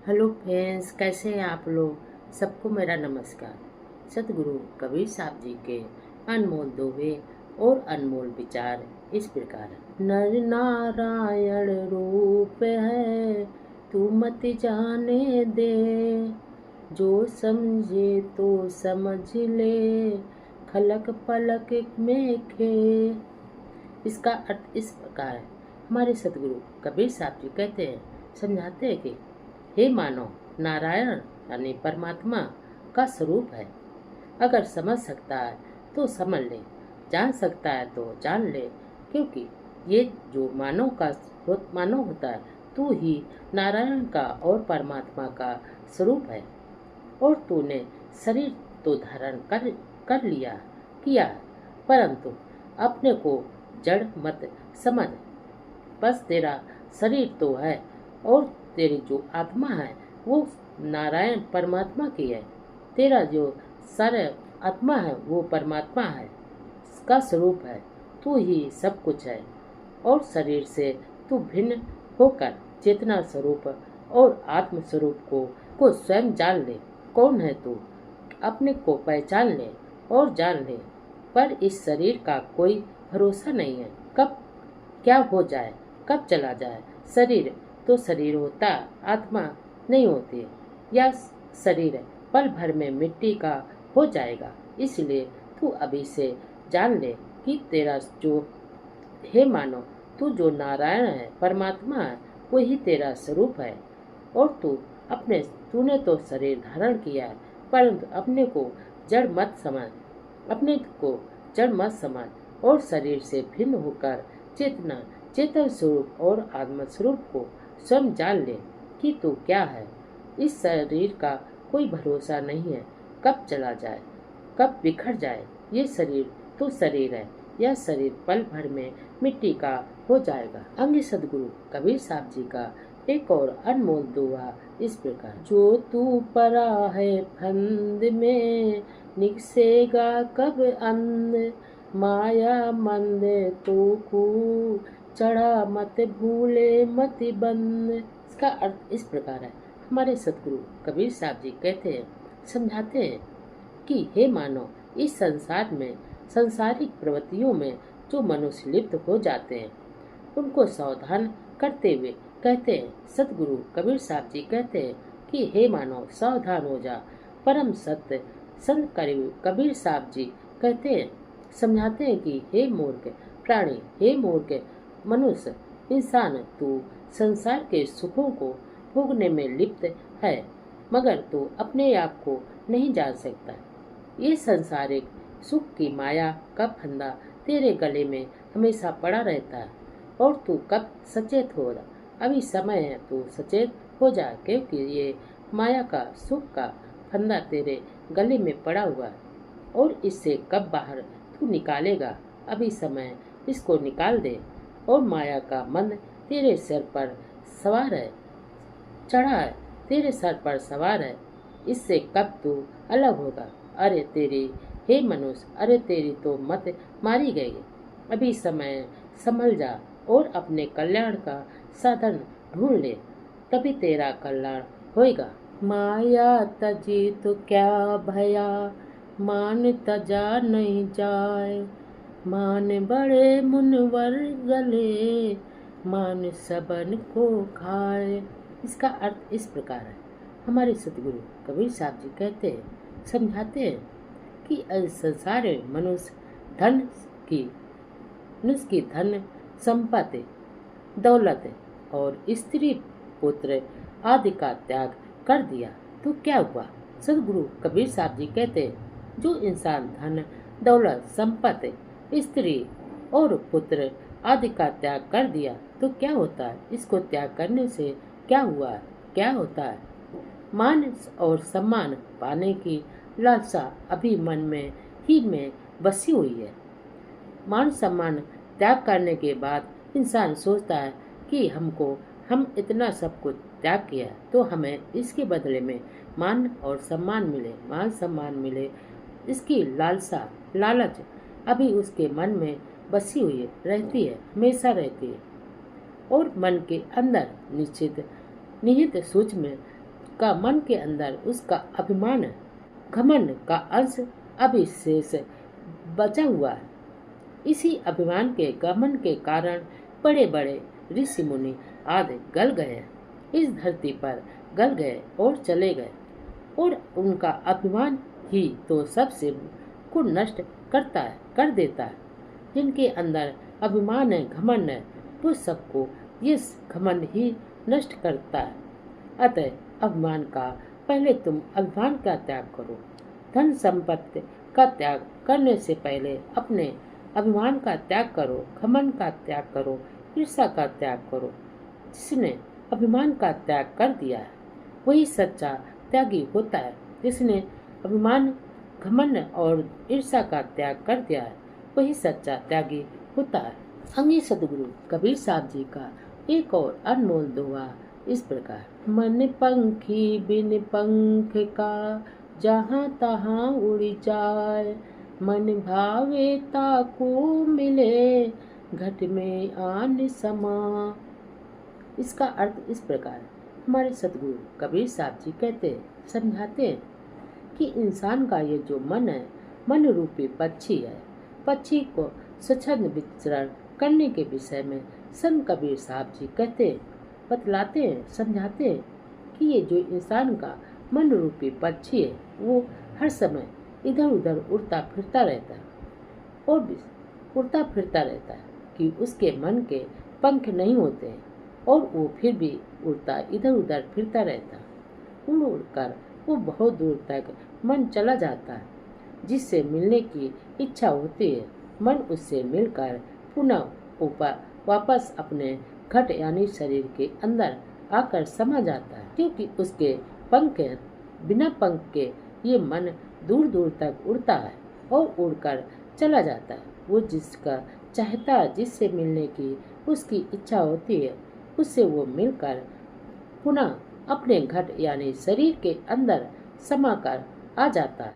Hello friends, कैसे हैं आप लोग। सबको मेरा नमस्कार। सतगुरु कबीर साहब जी के अनमोल दोहे और अनमोल विचार इस प्रकार है। नर नारायण रूप है, तू मत जाने दे, जो समझे तो समझ ले, खलक पलक में खे। इसका अर्थ इस प्रकार है। हमारे सतगुरु कबीर साहब जी कहते हैं, समझाते हैं कि हे मानव, नारायण यानी परमात्मा का स्वरूप है। अगर समझ सकता है तो समझ ले, जान सकता है तो जान ले, क्योंकि ये जो मानव होता है, तू ही नारायण का और परमात्मा का स्वरूप है। और तूने शरीर तो धारण कर लिया किया है, परंतु अपने को जड़ मत समझ। बस तेरा शरीर तो है और तेरी जो आत्मा है वो नारायण परमात्मा की है। तेरा जो सारा आत्मा है वो परमात्मा है, इसका स्वरूप है। तू ही सब कुछ है और शरीर से तू भिन्न होकर चेतना स्वरूप और आत्म स्वरूप को स्वयं जान ले। कौन है तू, अपने को पहचान ले और जान ले। पर इस शरीर का कोई भरोसा नहीं है, कब क्या हो जाए, कब चला जाए। शरीर तो शरीर होता, आत्मा नहीं होती। यह शरीर पल भर में मिट्टी का हो जाएगा। इसलिए तू अभी से जान ले कि तेरा जो हे मानो, तू जो नारायण है, परमात्मा है, वही तेरा स्वरूप है। और तूने तो शरीर धारण किया है, परंतु अपने को जड़ मत समझ और शरीर से भिन्न होकर चेतन स्वरूप और आत्म स्वरूप को स्वयं जान ले कि तू क्या है। इस शरीर का कोई भरोसा नहीं है, कब चला जाए, कब बिखर जाए। ये शरीर तो शरीर है, यह शरीर पल भर में मिट्टी का हो जाएगा। अंग सदगुरु कबीर साहब जी का एक और अनमोल दोहा इस प्रकार। जो तू परा है फंद में, निकसेगा कब अंध, माया मंद तो कू, चढ़ा मत भूले मत बंद। इसका अर्थ इस प्रकार है। हमारे सतगुरु कबीर साहब जी कहते हैं, समझाते हैं कि हे मानव, इस संसार में सांसारिक प्रवृत्तियों में जो मनुष्य लिप्त हो जाते हैं, उनको सावधान करते हुए कहते हैं। सतगुरु कबीर साहब जी कहते हैं कि हे मानव, सावधान हो जा। परम सत्य संत कबीर साहब जी कहते हैं, समझाते हैं कि हे मूर्ख प्राणी, हे मूर्ख मनुष्य, इंसान, तू संसार के सुखों को भोगने में लिप्त है, मगर तू अपने आप को नहीं जान सकता। ये संसारिक सुख की माया का फंदा तेरे गले में हमेशा पड़ा रहता है और तू कब सचेत होगा। अभी समय है, तू सचेत हो जा, क्योंकि ये माया का सुख का फंदा तेरे गले में पड़ा हुआ है और इससे कब बाहर तू निकालेगा। अभी समय, इसको निकाल दे। और माया का मन तेरे सिर पर सवार है, चढ़ा है, तेरे सर पर सवार है, इससे कब तू अलग होगा। अरे तेरी हे मनुष्य, अरे तेरी तो मत मारी गई। अभी समय संभल जा और अपने कल्याण का साधन ढूंढ ले, तभी तेरा कल्याण होएगा। माया तजी तो क्या भया, मान तजा नहीं जाए, मान बड़े मुनवर गले, मान सबन को खाए। इसका अर्थ इस प्रकार है। हमारे सतगुरु कबीर साहब जी कहते हैं, समझाते हैं कि संसार में मनुष्य की धन संपत्ति, दौलत और स्त्री पुत्र आदि का त्याग कर दिया तो क्या हुआ। सतगुरु कबीर साहब जी कहते हैं, जो इंसान धन दौलत संपत्ति स्त्री और पुत्र आदि का त्याग कर दिया तो क्या होता है। इसको त्याग करने से क्या हुआ, क्या होता है। मान और सम्मान पाने की लालसा अभी मन में बसी हुई है। मान सम्मान त्याग करने के बाद इंसान सोचता है कि हम इतना सब कुछ त्याग किया तो हमें इसके बदले में मान सम्मान मिले। इसकी लालच अभी उसके मन में बसी हुई रहती है, हमेशा रहती है। और मन के अंदर निहित सूक्ष्म का मन के अंदर उसका अभिमान घमंड का अंश अभी शेष बचा हुआ है। इसी अभिमान के घमंड के कारण बड़े बड़े ऋषि मुनि आदि गल गए, इस धरती पर गल गए और चले गए, और उनका अभिमान ही तो सबसे को नष्ट कर देता है। जिनके अंदर अभिमान है, घमंड है, वो सबको ये घमंड ही नष्ट करता है। अतः अभिमान का पहले तुम अभिमान का त्याग करो। धन संपत्ति का त्याग करने से पहले अपने अभिमान का त्याग करो, घमंड का त्याग करो, ईर्ष्या का त्याग करो। जिसने अभिमान का त्याग कर दिया है वही सच्चा त्यागी होता है। जिसने अभिमान घमंड और ईर्ष्या का त्याग कर दिया है वही सच्चा त्यागी होता है। अंगी सदगुरु कबीर साहब जी का एक और अनमोल दोहा इस प्रकार। मन पंखी बिन पंख का जहाँ तहाँ उड़ जाए, मन भावे ताको मिले घट में आन समा। इसका अर्थ इस प्रकार। हमारे सदगुरु कबीर साहब जी समझाते हैं कि इंसान का ये जो मन है, मन रूपी पक्षी है। पक्षी को स्वच्छंद विचरण करने के विषय में संत कबीर साहब जी बतलाते हैं, समझाते हैं कि ये जो इंसान का मन रूपी पक्षी है वो हर समय इधर उधर उड़ता फिरता रहता है, और भी उड़ता फिरता रहता है कि उसके मन के पंख नहीं होते हैं, और वो फिर भी उड़ता इधर उधर फिरता रहता है। उड़ उड़कर वो बहुत दूर तक मन चला जाता है, जिससे मिलने की इच्छा होती है। मन उससे मिलकर पुनः ऊपर वापस अपने घट यानी शरीर के अंदर आकर समा जाता है, क्योंकि उसके पंख बिना पंख के ये मन दूर दूर तक उड़ता है और उड़कर चला जाता है। वो जिसका चाहता है, जिससे मिलने की उसकी इच्छा होती है, उससे वो मिलकर पुनः अपने घट यानी शरीर के अंदर समाकर आ जाता है।